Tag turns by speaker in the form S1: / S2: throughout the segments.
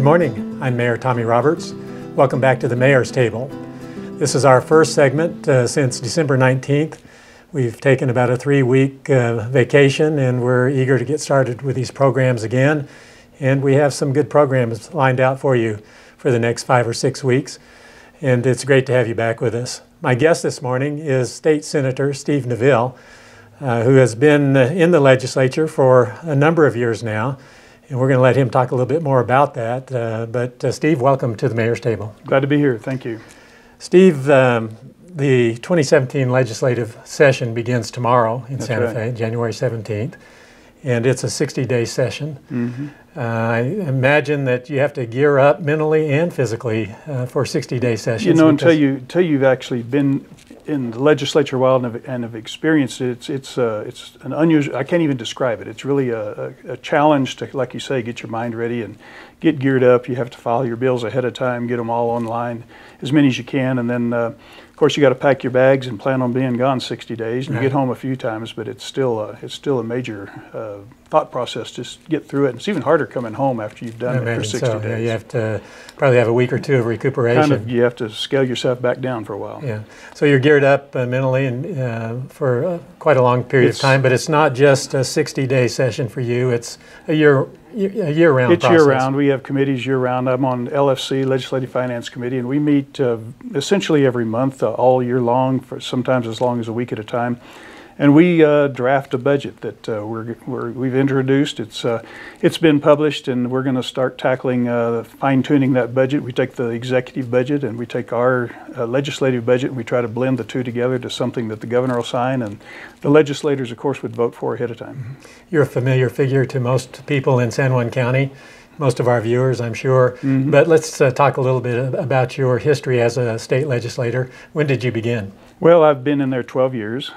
S1: morning. I'm Mayor Tommy Roberts. Welcome back to the Mayor's Table. This is our first segment since December 19th. We've taken about a 3-week vacation, and we're eager to get started with these programs again. And we have some good programs lined out for you for the next 5 or 6 weeks. And it's great to have you back with us. My guest this morning is State Senator Steve Neville, who has been in the legislature for a number of years now. And we're going to let him talk a little bit more about that. But Steve, welcome to the Mayor's Table.
S2: Glad to be here. Thank you.
S1: Steve, the 2017 legislative session begins tomorrow in Santa Fe, January 17th. And it's a 60-day session. Mm-hmm. I imagine that you have to gear up mentally and physically for 60-day sessions.
S2: You know, until you've actually been in the legislature a while and have experienced it, it's an unusual. I can't even describe it. It's really a challenge to, like you say, get your mind ready and get geared up. You have to file your bills ahead of time, get them all online, as many as you can, and then of course you got to pack your bags and plan on being gone 60 days. And you get home a few times, but it's still a major thought process. Just get through it. And it's even harder coming home after you've done it for 60 days.
S1: Yeah, you have to probably have a week or two of recuperation.
S2: You have to scale yourself back down for a while.
S1: Yeah. So you're geared up mentally and for quite a long period of time. But it's not just a 60-day session for you. It's a year-round
S2: It's
S1: process.
S2: year-round. We have committees year-round. I'm on LFC, Legislative Finance Committee, and we meet essentially every month, all year long, for sometimes as long as a week at a time. And we draft a budget that we've introduced. It's been published, and we're going to start tackling fine-tuning that budget. We take the executive budget and we take our legislative budget, and we try to blend the two together to something that the governor will sign, and the legislators, of course, would vote for ahead of time.
S1: You're a familiar figure to most people in San Juan County, most of our viewers, I'm sure. Mm-hmm. But let's talk a little bit about your history as a state legislator. When did you begin?
S2: Well, I've been in there 12 years,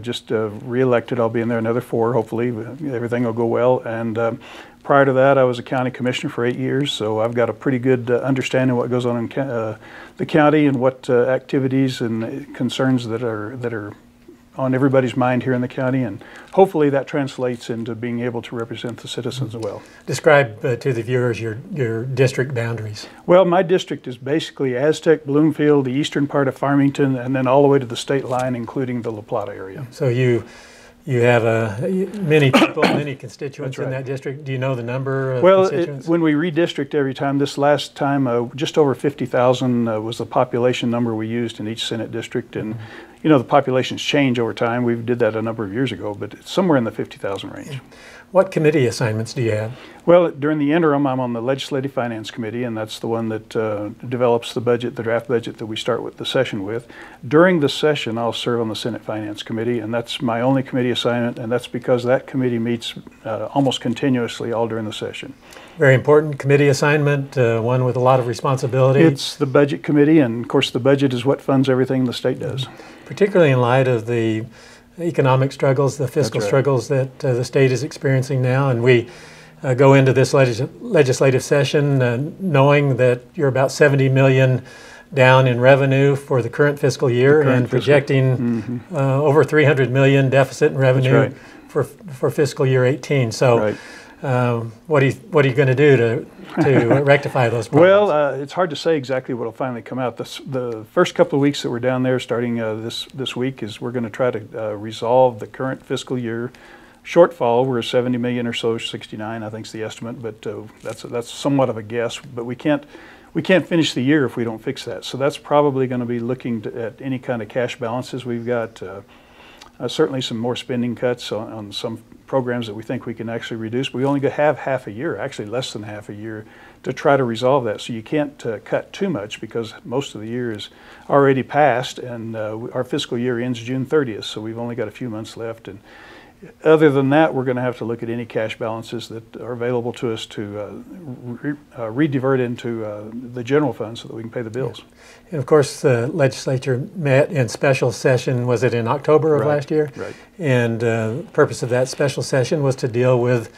S2: just re-elected. I'll be in there another 4, hopefully. Everything will go well. And prior to that, I was a county commissioner for 8 years, so I've got a pretty good understanding of what goes on in the county and what activities and concerns that are on everybody's mind here in the county, and hopefully that translates into being able to represent the citizens well.
S1: Describe to the viewers your district boundaries.
S2: Well, my district is basically Aztec, Bloomfield, the eastern part of Farmington, and then all the way to the state line, including the La Plata area.
S1: So you have many people, many constituents in that district. Do you know the number of constituents?
S2: When we redistrict every time, this last time, just over 50,000 was the population number we used in each Senate district. And you know, the populations change over time. We did that a number of years ago, but it's somewhere in the 50,000 range.
S1: What committee assignments do you have?
S2: Well, during the interim, I'm on the Legislative Finance Committee, and that's the one that develops the budget, the draft budget that we start with the session with. During the session, I'll serve on the Senate Finance Committee, and that's my only committee assignment, and that's because that committee meets almost continuously all during the session.
S1: Very important committee assignment, one with a lot of responsibility.
S2: It's the Budget Committee, and of course the budget is what funds everything the state does.
S1: Particularly in light of the economic struggles, the fiscal struggles that the state is experiencing now. And we go into this legislative session knowing that you're about $70 million down in revenue for the current fiscal year and projecting over $300 million deficit in revenue for fiscal year 18. So what are you going to do to rectify those problems?
S2: Well, it's hard to say exactly what will finally come out. The first couple of weeks that we're down there, starting this week, is we're going to try to resolve the current fiscal year shortfall. We're 70 million or so, 69, I think is the estimate, but that's somewhat of a guess. But we can't finish the year if we don't fix that. So that's probably going to be looking at any kind of cash balances. We've got certainly some more spending cuts on some programs that we think we can actually reduce. We only have half a year, actually less than half a year, to try to resolve that. So you can't cut too much because most of the year is already passed, and our fiscal year ends June 30th, so we've only got a few months left. And other than that, we're going to have to look at any cash balances that are available to us to redivert into the general fund so that we can pay the bills.
S1: And of course, the legislature met in special session, was it in October of last year?
S2: Right.
S1: And the purpose of that special session was to deal with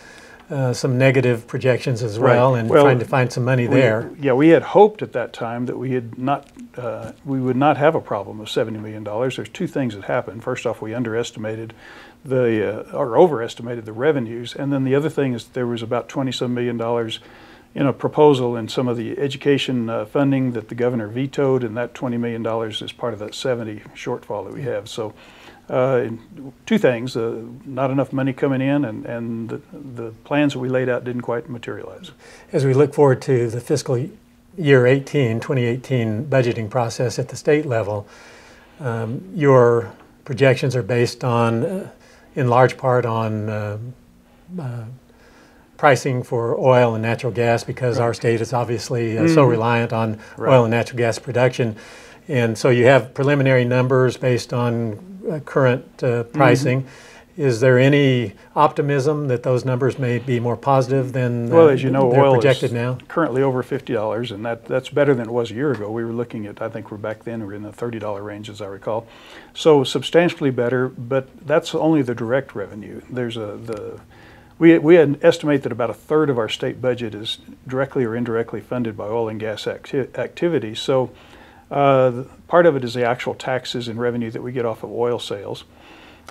S1: some negative projections as well, and trying to find some money there.
S2: Yeah, we had hoped at that time that we would not have a problem of $70 million. There's two things that happened. First off, we underestimated or overestimated the revenues, and then the other thing is there was about $20-some million in a proposal in some of the education funding that the governor vetoed, and that $20 million is part of that 70 shortfall that we have. So two things, not enough money coming in, and the plans that we laid out didn't quite materialize.
S1: As we look forward to the fiscal year 2018 budgeting process at the state level, your projections are based on, in large part, on pricing for oil and natural gas, because our state is obviously so reliant on oil and natural gas production. And so you have preliminary numbers based on current pricing. Is there any optimism that those numbers may be more positive than
S2: well, as you know,
S1: they're
S2: oil
S1: projected
S2: is
S1: now?
S2: Currently over $50, and that's better than it was a year ago. We were looking at, I think we're back then, we're in the $30 range, as I recall. So substantially better, but that's only the direct revenue. There's we estimate that about a third of our state budget is directly or indirectly funded by oil and gas activity. So part of it is the actual taxes and revenue that we get off of oil sales.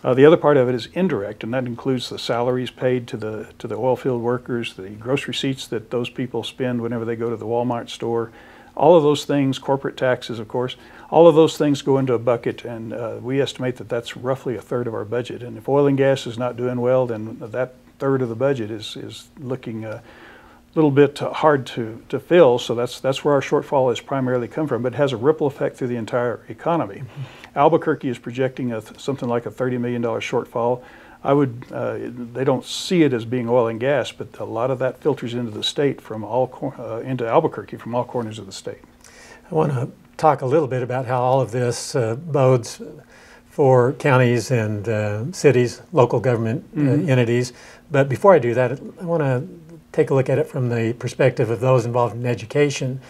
S2: The other part of it is indirect, and that includes the salaries paid to the oil field workers, the gross receipts that those people spend whenever they go to the Walmart store. All of those things, corporate taxes, of course, all of those things go into a bucket, and we estimate that that's roughly a third of our budget. And if oil and gas is not doing well, then that third of the budget is looking a little bit hard to fill. So that's where our shortfall has primarily come from, but it has a ripple effect through the entire economy. Albuquerque is projecting something like a $30 million shortfall. They don't see it as being oil and gas, but a lot of that filters into the state from into Albuquerque from all corners of the state.
S1: I want to talk a little bit about how all of this bodes for counties and cities, local government entities. But before I do that, I want to take a look at it from the perspective of those involved in education.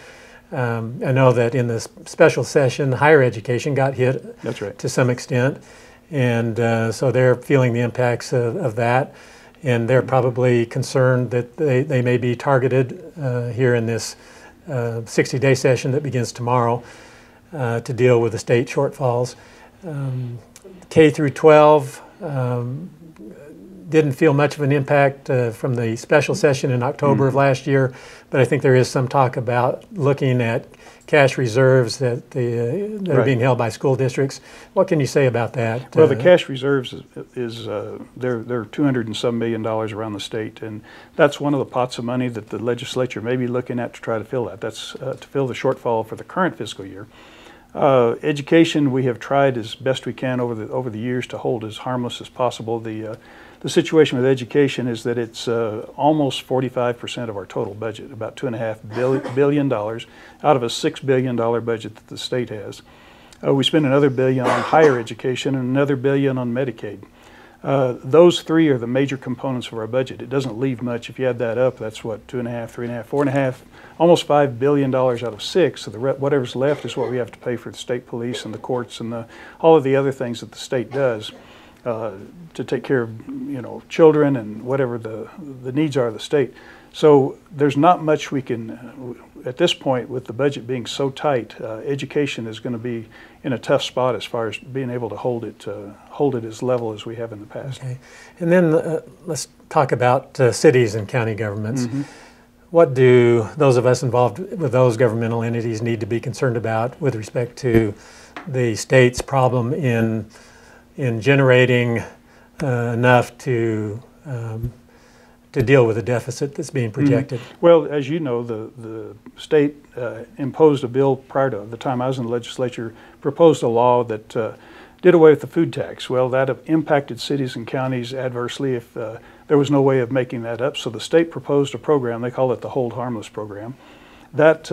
S1: I know that in this special session, higher education got hit to some extent, and so they're feeling the impacts of that, and they're probably concerned that they may be targeted here in this 60-day session that begins tomorrow to deal with the state shortfalls. K through 12 didn't feel much of an impact from the special session in October of last year, but I think there is some talk about looking at cash reserves that are being held by school districts. What can you say about that?
S2: Well, the cash reserves is they're $200 and some million around the state, and that's one of the pots of money that the legislature may be looking at to try to fill that. That's to fill the shortfall for the current fiscal year. Education, we have tried as best we can over the years to hold as harmless as possible. The situation with education is that it's almost 45% of our total budget, about $2.5 billion out of a $6 billion budget that the state has. We spend another billion on higher education and another billion on Medicaid. Those three are the major components of our budget. It doesn't leave much. If you add that up, that's what, 2.5, 3.5, 4.5, almost $5 billion out of 6. So whatever's left is what we have to pay for the state police and the courts and all of the other things that the state does to take care of children and whatever the needs are of the state. So there's not much we can, at this point, with the budget being so tight, education is going to be in a tough spot as far as being able to hold it as level as we have in the past.
S1: Okay. And then let's talk about cities and county governments. What do those of us involved with those governmental entities need to be concerned about with respect to the state's problem in generating enough to deal with the deficit that's being projected?
S2: Well, as you know, the state imposed a bill prior to the time I was in the legislature, proposed a law that did away with the food tax. Well, that impacted cities and counties adversely if there was no way of making that up. So the state proposed a program, they call it the Hold Harmless program. That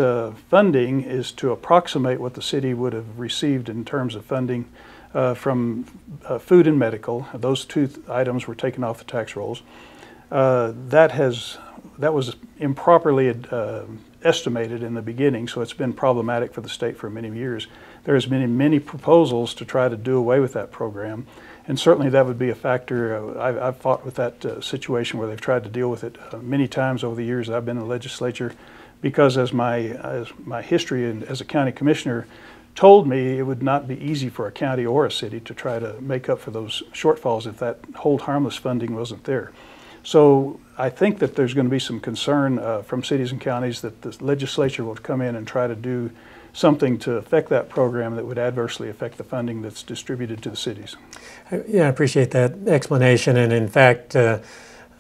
S2: funding is to approximate what the city would have received in terms of funding from food and medical. Those two items were taken off the tax rolls. That was improperly estimated in the beginning, so it's been problematic for the state for many years. There's been many proposals to try to do away with that program, and certainly that would be a factor. I've fought with that situation where they've tried to deal with it many times over the years that I've been in the legislature, because as my history as a county commissioner told me, it would not be easy for a county or a city to try to make up for those shortfalls if that hold harmless funding wasn't there. So I think that there's going to be some concern from cities and counties that the legislature will come in and try to do something to affect that program that would adversely affect the funding that's distributed to the cities.
S1: Yeah, I appreciate that explanation. And in fact,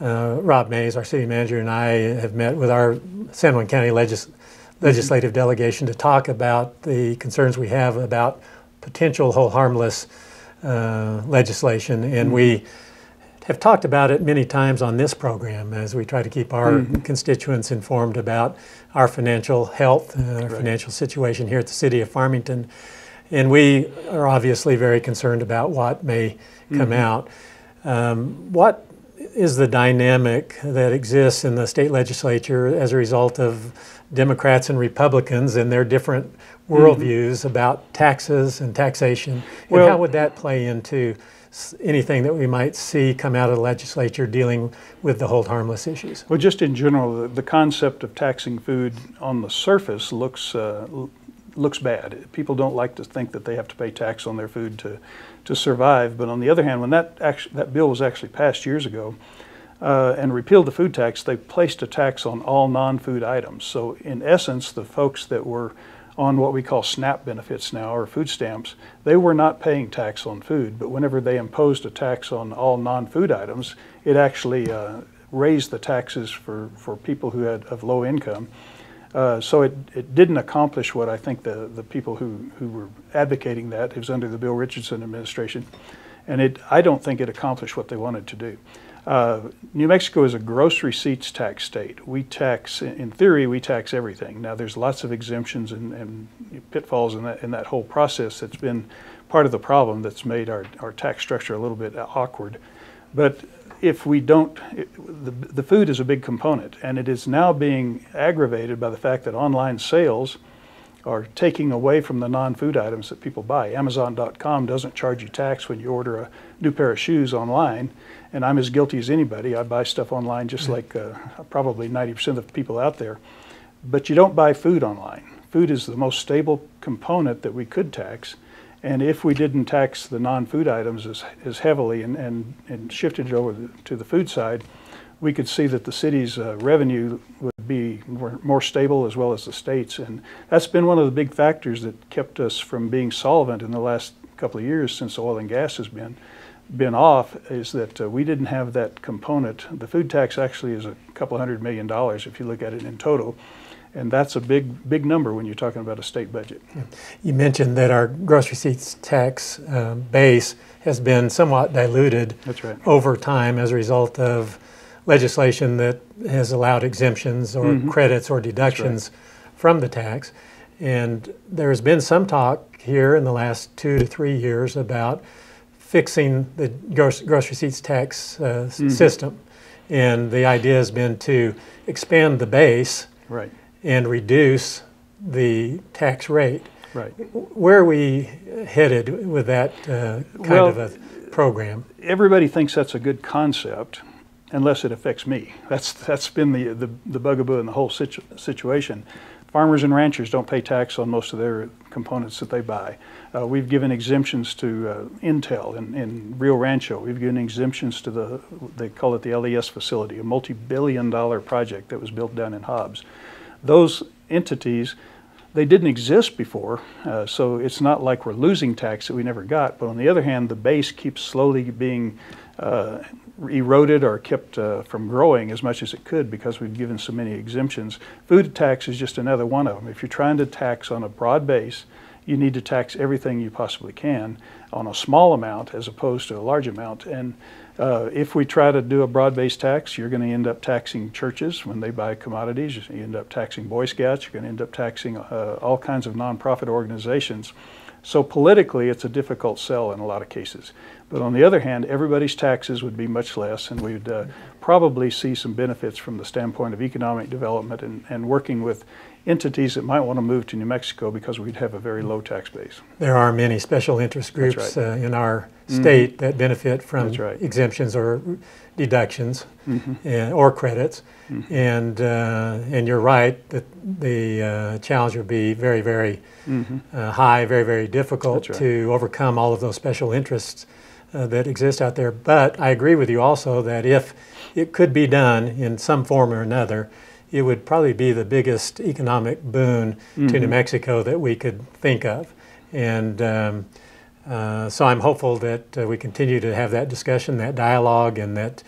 S1: Rob Mays, our city manager, and I have met with our San Juan County legislative delegation to talk about the concerns we have about potential hold harmless legislation. And we have talked about it many times on this program as we try to keep our constituents informed about our financial health, our financial situation here at the city of Farmington. And we are obviously very concerned about what may come out. What is the dynamic that exists in the state legislature as a result of Democrats and Republicans and their different worldviews about taxes and taxation? And how would that play into anything that we might see come out of the legislature dealing with the hold harmless issues?
S2: Well, just in general, the concept of taxing food on the surface looks bad. People don't like to think that they have to pay tax on their food to survive. But on the other hand, when that bill was actually passed years ago and repealed the food tax, they placed a tax on all non-food items. So in essence, the folks that were on what we call SNAP benefits now, or food stamps, they were not paying tax on food. But whenever they imposed a tax on all non-food items, it actually raised the taxes for people who had of low income. So it didn't accomplish what I think the people who were advocating that, it was under the Bill Richardson administration, and I don't think it accomplished what they wanted to do. New Mexico is a gross receipts tax state. We tax, in theory, we tax everything. Now there's lots of exemptions and pitfalls in that whole process that's been part of the problem that's made our tax structure a little bit awkward. But if we don't, the food is a big component, and it is now being aggravated by the fact that online sales are taking away from the non-food items that people buy. Amazon.com doesn't charge you tax when you order a new pair of shoes online, and I'm as guilty as anybody. I buy stuff online just like probably 90% of the people out there. But you don't buy food online. Food is the most stable component that we could tax. And if we didn't tax the non-food items as heavily and shifted it over to the food side, we could see that the city's revenue would be more stable, as well as the state's. And that's been one of the big factors that kept us from being solvent in the last couple of years since oil and gas has been off, is that we didn't have that component. The food tax actually is a couple $100 million if you look at it in total. And that's a big number when you're talking about a state budget.
S1: You mentioned that our gross receipts tax base has been somewhat diluted over time as a result of legislation that has allowed exemptions or credits or deductions from the tax. And there's been some talk here in the last 2 to 3 years about fixing the gross receipts tax system. And the idea has been to expand the base and reduce the tax rate. Where are we headed with that kind of a program?
S2: Everybody thinks that's a good concept, unless it affects me. That's been the bugaboo in the whole situation. Farmers and ranchers don't pay tax on most of their components that they buy. We've given exemptions to Intel in Rio Rancho. We've given exemptions to they call it the LES facility, a multi-billion-dollar project that was built down in Hobbs. Those entities, they didn't exist before, so it's not like we're losing tax that we never got. But on the other hand, the base keeps slowly being eroded or kept from growing as much as it could because we've given so many exemptions. Food tax is just another one of them. If you're trying to tax on a broad base, you need to tax everything you possibly can on a small amount as opposed to a large amount. And if we try to do a broad-based tax, you're going to end up taxing churches when they buy commodities. You end up taxing Boy Scouts. You're going to end up taxing all kinds of nonprofit organizations. So politically, it's a difficult sell in a lot of cases. But on the other hand, everybody's taxes would be much less, and we'd probably see some benefits from the standpoint of economic development and working with entities that might want to move to New Mexico because we'd have a very low tax base.
S1: There are many special interest groups in our state that benefit from exemptions or deductions or credits. And you're right that the challenge would be very, very high, very, very difficult to overcome all of those special interests that exist out there. But I agree with you also that if it could be done in some form or another, it would probably be the biggest economic boon to New Mexico that we could think of. And so I'm hopeful that we continue to have that discussion, that dialogue, and that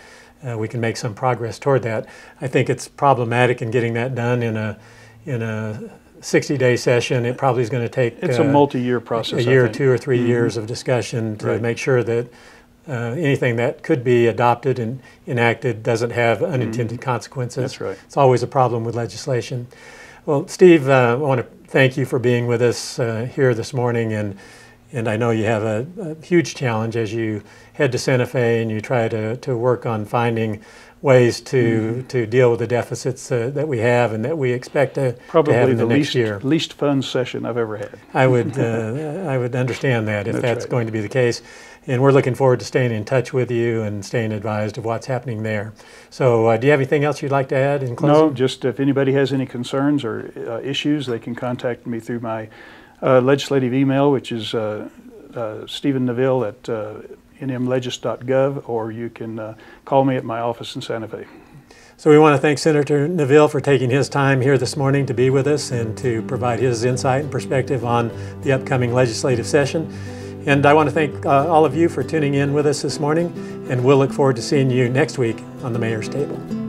S1: we can make some progress toward that. I think it's problematic in getting that done in a 60-day session. It probably is going to take
S2: it's a multi-year process.
S1: A year, 2 or 3 years of discussion to make sure that anything that could be adopted and enacted doesn't have unintended consequences.
S2: That's right.
S1: It's always a problem with legislation. Well, Steve, I want to thank you for being with us here this morning, and I know you have a huge challenge as you head to Santa Fe and you try to work on finding ways to deal with the deficits that we have and that we expect to have in the next year.
S2: Probably the least fun session I've ever had.
S1: I would understand that if that's
S2: right.
S1: going to be the case. And we're looking forward to staying in touch with you and staying advised of what's happening there. So do you have anything else you'd like to add in closing?
S2: No, just if anybody has any concerns or issues, they can contact me through my legislative email, which is Stephen Neville at nmlegis.gov, or you can call me at my office in Santa Fe.
S1: So we want to thank Senator Neville for taking his time here this morning to be with us and to provide his insight and perspective on the upcoming legislative session. And I want to thank all of you for tuning in with us this morning, and we'll look forward to seeing you next week on the Mayor's Table.